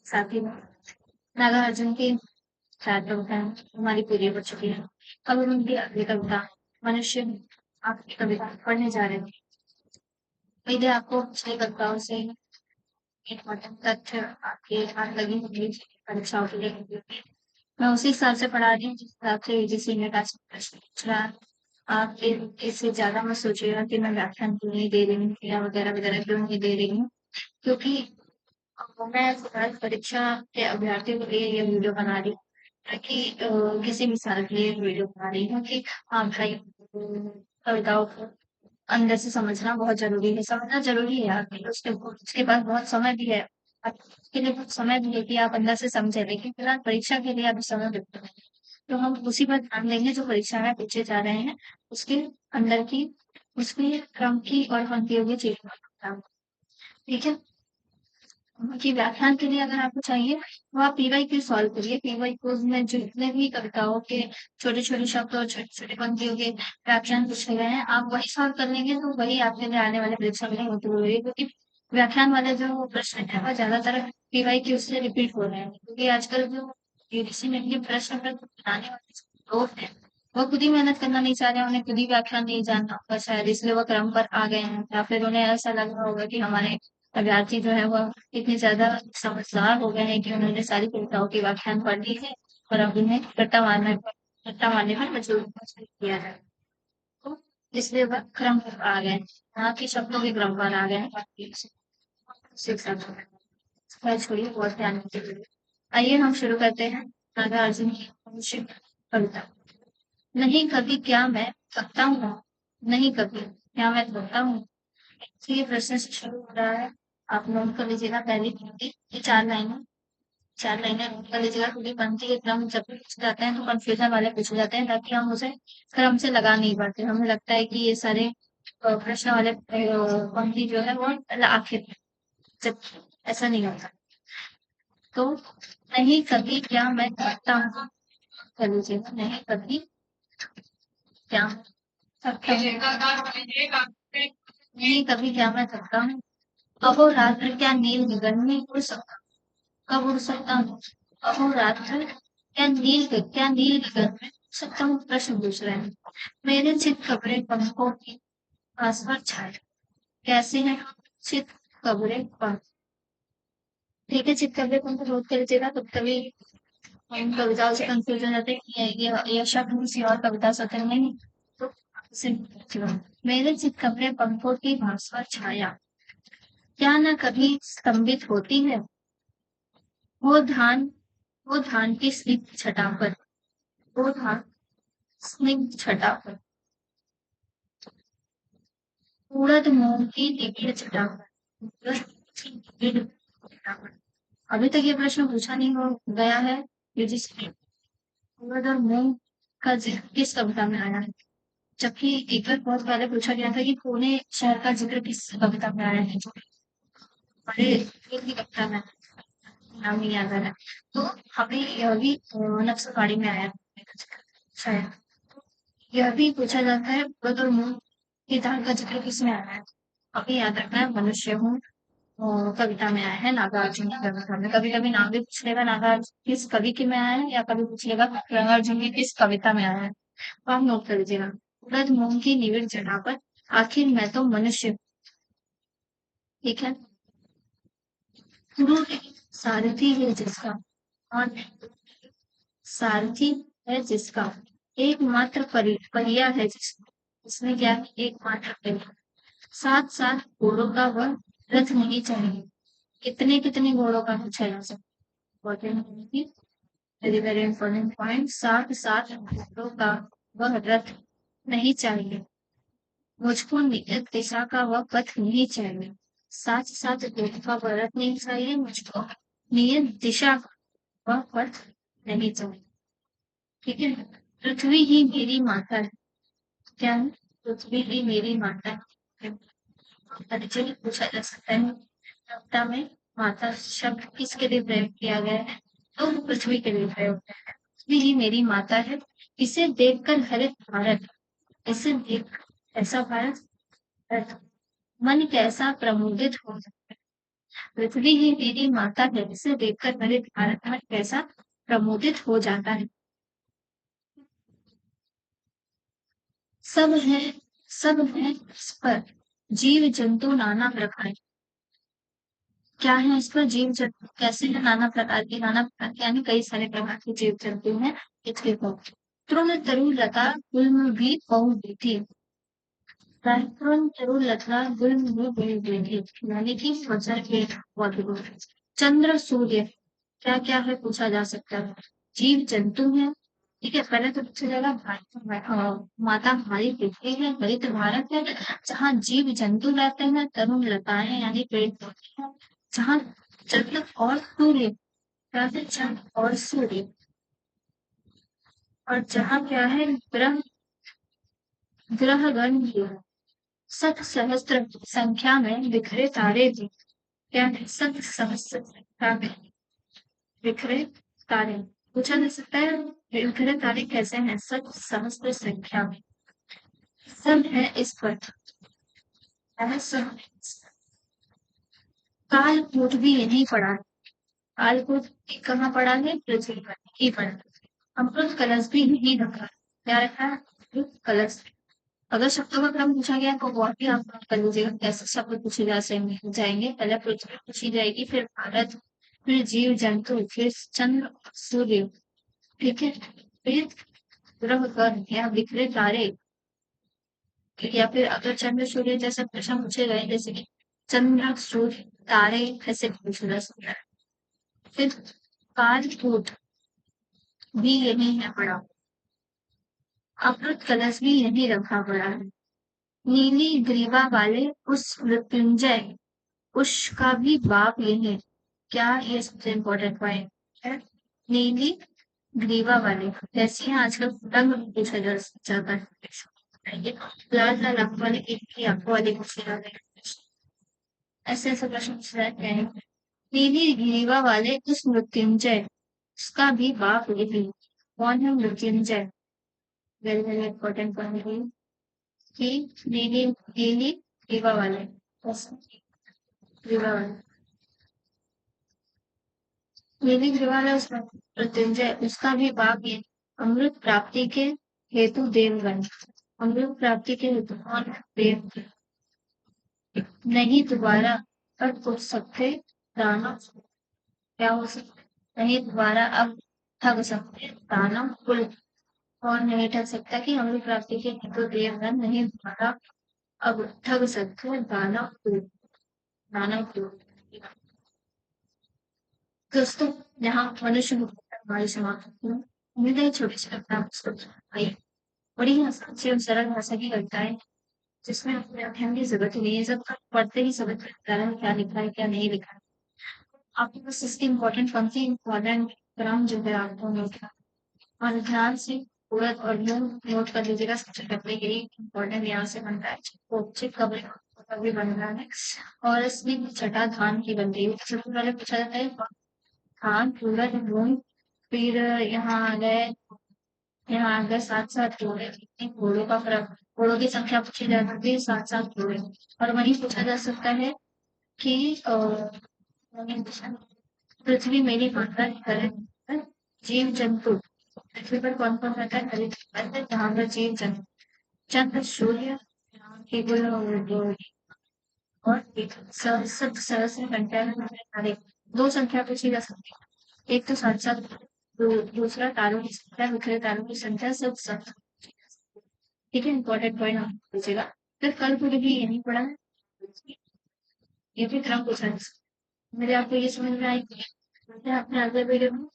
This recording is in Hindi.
साथ ही नागार्जुन की 4 कविताएं हमारी पूरी हो चुकी है। अब हम उनकी अगली कविता मनुष्य आपकी कविता पढ़ने जा रहे हैं। उम्मीद है आपको पिछली कविताओं से इम्पोर्टेंट तथ्य आपके हाथ लगी होंगी परीक्षाओं के लिए। मैं उसी हिसाब से पढ़ा रही हूँ जिस हिसाब से यूजीसी नेट आज प्रश्न पूछ रहा है। आप इससे ज्यादा मत सोचिएगा कि मैं व्याख्यान क्यों नहीं दे रही हूँ या वगैरह वगैरह क्यों नहीं दे रही हूँ, क्योंकि मैं फिलहाल परीक्षा के अभ्यर्थियों के लिए ये वीडियो बना रही हूँ, ताकि किसी भी साल के लिए वीडियो बना रही हूँ कि हाँ भाई कविताओं को अंदर से समझना बहुत ज़रूरी है, समझना ज़रूरी है यार, उसके पास बहुत समय भी है। आपके लिए बहुत समय भी है कि आप अंदर से समझें, लेकिन फिलहाल परीक्षा के लिए अभी समय बिल्कुल नहीं है। तो हम उसी पर ध्यान देंगे जो परीक्षा में पूछे जा रहे हैं, उसके अंदर की, उसके क्रम की और पंक्तियों की चीज़ों का ध्यान। ठीक है? कि व्याख्यान के लिए अगर आपको चाहिए तो आप पीवाईक्यू सॉल्व करिए। पीवाईक्यूज में जो जितने भी कविताओं के छोटे-छोटे शब्द और छोटे-छोटे पंक्तियों के व्याख्यान पूछे गए हैं, आप वही सॉल्व कर लेंगे तो वही आपके लिए आने वाले परीक्षा में होते हुए, क्योंकि व्याख्यान वाले जो प्रश्न है वह ज्यादातर पीवाईक्यू से रिपीट हो रहे हैं, क्योंकि आजकल जो यूजीसी नेट के प्रश्न पत्र बनाने वाले लोग हैं वो खुद ही मेहनत करना नहीं चाह रहे हैं, उन्हें खुद ही व्याख्यान नहीं जानना होगा शायद, इसलिए वो क्रम पर आ गए हैं, या फिर उन्हें ऐसा लग रहा होगा कि हमारे अभ्यर्थी जो है वह इतने ज़्यादा समझदार हो गए हैं कि उन्होंने सारी कविताओं की व्याख्यान पढ़ ली है और अब उन्हें रट्टा मारने पर मजबूर किया जाए। तो इसलिए वह क्रम पर आ गए हैं, यहाँ के शब्दों के क्रम पर आ गए हैं बाकी शिक्षा में। खैर छोड़िए, बहुत ध्यान दीजिए। आइए हम शुरू करते हैं नागार्जुन की मनुष्य कविता। नहीं कभी क्या मैं थकता हूँ, नहीं कभी क्या मैं थकता हूँ। तो ये प्रश्न से शुरू हो रहा है, आप नोट कर लीजिएगा पहली पंक्ति, ये 4 लाइनें, 4 लाइनें नोट कर लीजिएगा, क्योंकि पंक्ति के क्रम जब भी पूछे जाते हैं तो कंफ्यूजन वाले पूछे जाते हैं, ताकि हम उसे क्रम से लगा नहीं पाते, हमें लगता है कि ये सारे प्रश्न वाले पंक्ति जो है वो आखिर में, जबकि ऐसा नहीं होता। तो नहीं कभी क्या मैं थकता हूँ, कर लीजिएगा, नहीं कभी क्या मैं थकता हूँ, नहीं कभी क्या मैं थकता हूँ। अहोरात्र क्या नील गगन में उड़ सकता, कब उड़ सकता हूँ। अहोरात्र क्या नील गगन में उड़ सकता हूँ, प्रश्न पूछ रहे हैं। मेरे चित कपड़े पंखों की आस पर छाए, कैसे हैं चित कपड़े पंख। ठीक है, चित कपड़े पंख नोट कर लीजिएगा, कभी कभी इन कविताओं से कंफ्यूज हो जाते हैं कि ये शब्द किसी और कविता से तो नहीं, तो मेरे चित कपड़े पंखों की आस पर छाया, क्या न कभी स्तंभित होती है वो धान, वो धान की स्निग्ध छटा पर, वो धान स्निग्ध छटा पर, उड़द मूंग की निबिड़ छटा पर, उड़द की निबिड़ छटा पर। अभी तक ये प्रश्न पूछा नहीं हो गया है यूजीसी, उड़द और मूंग का जिक्र किस कविता में आया है, जबकि एक बार बहुत पहले पूछा गया था कि पुणे शहर का जिक्र किस कविता में आया है, जो बड़े एक ही कविता में नाम नहीं याद आ रहा है। तो हमें यह भी नक्सलवाड़ी में आया है शायद। यह भी पूछा जाता है बुध और मून की दान का जिक्र किसमें आया है, अभी याद रखना है मनुष्य हूँ कविता में आया है, नागार्जुन की कविता में। कभी कभी नाम भी पूछ लेगा नागार्जुन किस कवि के में आया है, या कभी पूछ लेगा नागार्जुन की किस कविता में आया है, तो आप नोट कर लीजिएगा। उड़द मूंग की निविड़ जटा पर, आखिर मैं तो मनुष्य हूँ। ठीक है, गुरु सारथी है जिसका, और सारथी है जिसका, एकमात्र पहिया है जिसका, उसने क्या है, एकमात्र पहिया, साथ साथ घोड़ों का वह रथ नहीं चाहिए। कितने कितने घोड़ों का पूछा जा सकता है, वेरी वेरी इंपॉर्टेंट पॉइंट, साथ साथ घोड़ों का वह रथ नहीं चाहिए, मुझको नियत दिशा का वह पथ नहीं चाहिए। साथ साथ घोड़ों का वह रथ नहीं चाहिए, मुझको नियत दिशा का वह पथ नहीं चाहिए। ठीक है, पृथ्वी ही मेरी माता है, क्या है, पृथ्वी ही मेरी माता है। परिचय पूछा जा सकता है कविता में माता शब्द किसके लिए प्रयोग किया गया है, तो पृथ्वी के लिए प्रयोग किया है। पृथ्वी ही मेरी माता है, इसे देखकर हरित भारत, इसे देख ऐसा भारत, मन कैसा प्रमुदित हो जाता है, पृथ्वी ही मेरी माता है, इसे देखकर मेरे भारत में कैसा प्रमोदित हो जाता है। सब है, सब है इस पर, जीव जंतु नाना प्रकार। क्या है इस पर? जीव जंतु कैसे है? नाना प्रकार के, नाना प्रकार के यानी कई सारे प्रकार के जीव जंतु हैं पृथ्वी पर। तृण तरु लता गुल्म भी बहु थी। तृण तरु लता गुल्म भी बहु थी, यानी कि फसल के पौधे। चंद्र सूर्य क्या क्या है पूछा जा सकता है। जीव जंतु है, ठीक है। पहले तो पूछा जाएगा माता हमारी पृथ्वी है, हरित भारत है, जहाँ जीव जंतु रहते हैं, तरुण लताएं यानी पेड़ पौधे हैं, जहाँ चंद्र और सूर्य, या फिर चंद्र और सूर्य, और जहाँ क्या है ग्रह, ग्रहगण भी है। शत सहस्त्र संख्या में बिखरे तारे भी, क्या है? शत सहस्त्र संख्या में बिखरे तारे। पूछा जा सकता है बिखरे तारे कैसे हैं? शत सहस्त्र संख्या में। सब है इस पर, है सब। कालकूट भी यहीं पड़ा है। कालकूट कहाँ पड़ा है? पृथ्वी पर ही पड़ा है। अमृत कलश भी यहीं रखा है। क्या रखा है? अमृत कलश। अगर शब्दों का क्रम पूछा गया तो और भी आप नोट कर लीजिएगा कैसे शब्द पूछे जाएंगे। पहले पृथ्वी पूछी जाएगी, फिर भारत, फिर जीव जंतु, फिर चंद्र, सूर्य, ठीक है, फिर ग्रह ग्रह या बिखरे तारे, या फिर अगर चंद्र सूर्य जैसे प्रश्न पूछे गए, जैसे कि चंद्र सूर्य तारे, ऐसे पूछा जा सकता है। फिर कालकूट भी यही है पड़ा, अमृत कलश भी यही रखा पड़ा है। नीली ग्रीवा वाले उस मृत्युंजय, उष का भी बाप यही है। क्या? ये सबसे इम्पोर्टेंट पॉइंट है। नीली ग्रीवा वाले, जैसे यहाँ आजकल रंग पूछा जाता है, ये लाल लाल आंखों वाले, एक आंखों वाले पूछे जाते हैं, ऐसे ऐसे प्रश्न पूछे जाते हैं। नीली ग्रीवा वाले उस मृत्युंजय, उसका भी बाप यही। कौन है Mrityunjay? Very very important point है कि नीली नीली ग्रीवा वाले, बस, ग्रीवा वाले, नीली ग्रीवा वाले उस मृत्युंजय, उसका भी बाप ये। अमृत प्राप्ति के हेतु देवगण, अमृत प्राप्ति के हेतु कौन है? देव। नहीं दोबारा अब पूछ सकते दानव, क्या हो सकता? नहीं दोबारा अब ठग सकते दानव कुल। और नहीं ठग सकता कि अमृत प्राप्ति के हेतु देवगण, नहीं दोबारा अब ठग सकते दानव कुल, दानव कुल। दोस्तों, यहाँ मनुष्य हमारी समाप्त होती है। उम्मीद है छोटी सी कविता आपको समझ आई। बड़ी ही आसान सी और सरल भाषा की कविता है, जिसमें अपने अध्ययन की जरूरत नहीं है, जब तक पढ़ते ही समझ में आता है क्या लिखा है क्या नहीं लिखा है। आपके पास इसकी इम्पोर्टेंट पंक्ति, इम्पोर्टेंट क्रम जो है आपको नोट करना और ध्यान से पूरा और नोट कर लीजिएगा। सबसे पहले यही इम्पोर्टेंट यहाँ से बनता है, चिट कभी बन रहा है। और इसमें छठा धान की बनती है। सबसे पहले पूछा जाता है धान, पूरक, मूंग, फिर यहाँ आ गए सात सात घोड़े, घोड़ों का फर्क, घोड़ों की संख्या पूछी जा सकती है, सात सात घोड़े। और वही पूछा जा सकता है कि पृथ्वी मेरी माता है, जीव जंतु, पृथ्वी पर कौन कौन रहता है? हरित है, जहाँ पर जीव जंतु, चंद्र सूर्य की कुल और एक सब सहस्र संख्या में हमारे दो संख्या पूछी जा सकती है। एक तो सात सात, दूसरा तारों की संख्या, बिखरे तारों की संख्या, सब सब, ठीक है। इंपॉर्टेंट पॉइंट आप पूछेगा। फिर कल पूरी भी यही पढ़ा है, ये भी क्रम पूछा है। मेरे आपको ये समझ में आई? आपने अगले वीडियो में